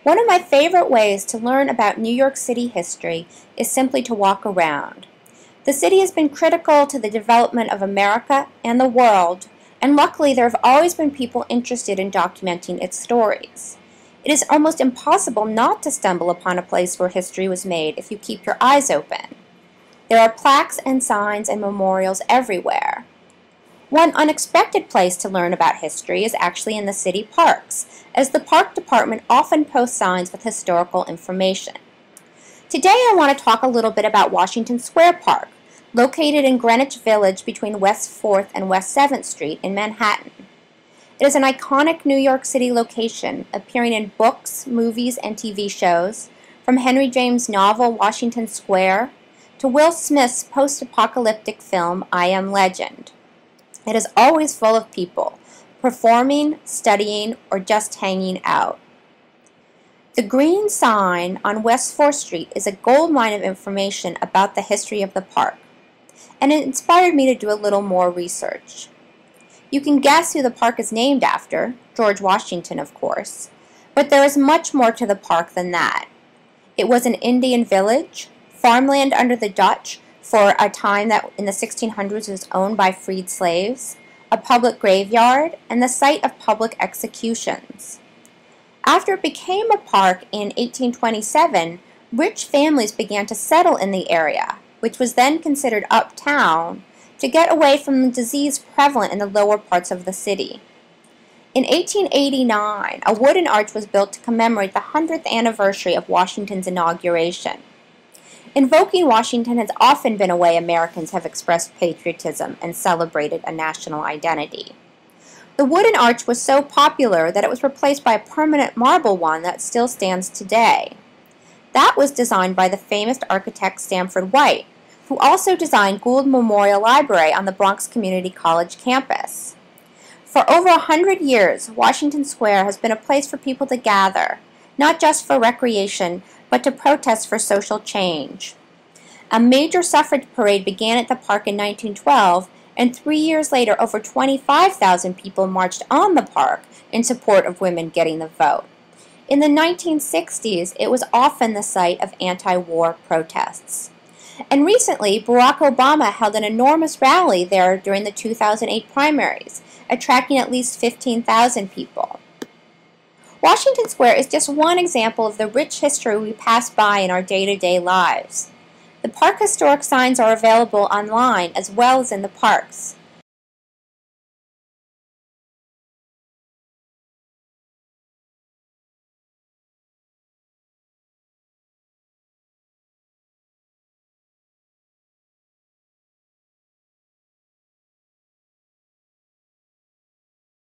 One of my favorite ways to learn about New York City history is simply to walk around. The city has been critical to the development of America and the world, and luckily there have always been people interested in documenting its stories. It is almost impossible not to stumble upon a place where history was made if you keep your eyes open. There are plaques and signs and memorials everywhere. One unexpected place to learn about history is actually in the city parks, as the park department often posts signs with historical information. Today I want to talk a little bit about Washington Square Park, located in Greenwich Village between West 4th and West 7th Street in Manhattan. It is an iconic New York City location, appearing in books, movies, and TV shows, from Henry James' novel Washington Square to Will Smith's post-apocalyptic film I Am Legend. It is always full of people, performing, studying, or just hanging out. The green sign on West 4th Street is a goldmine of information about the history of the park, and it inspired me to do a little more research. You can guess who the park is named after, George Washington, of course, but there is much more to the park than that. It was an Indian village, farmland under the Dutch, for a time that in the 1600s was owned by freed slaves, a public graveyard, and the site of public executions. After it became a park in 1827, rich families began to settle in the area, which was then considered uptown, to get away from the disease prevalent in the lower parts of the city. In 1889, a wooden arch was built to commemorate the 100th anniversary of Washington's inauguration. Invoking Washington has often been a way Americans have expressed patriotism and celebrated a national identity. The wooden arch was so popular that it was replaced by a permanent marble one that still stands today. That was designed by the famous architect Stanford White, who also designed Gould Memorial Library on the Bronx Community College campus. For over 100 years, Washington Square has been a place for people to gather, not just for recreation, but to protest for social change. A major suffrage parade began at the park in 1912, and 3 years later over 25,000 people marched on the park in support of women getting the vote. In the 1960s, it was often the site of anti-war protests. And recently, Barack Obama held an enormous rally there during the 2008 primaries, attracting at least 15,000 people. Washington Square is just one example of the rich history we pass by in our day-to-day lives. The park historic signs are available online as well as in the parks.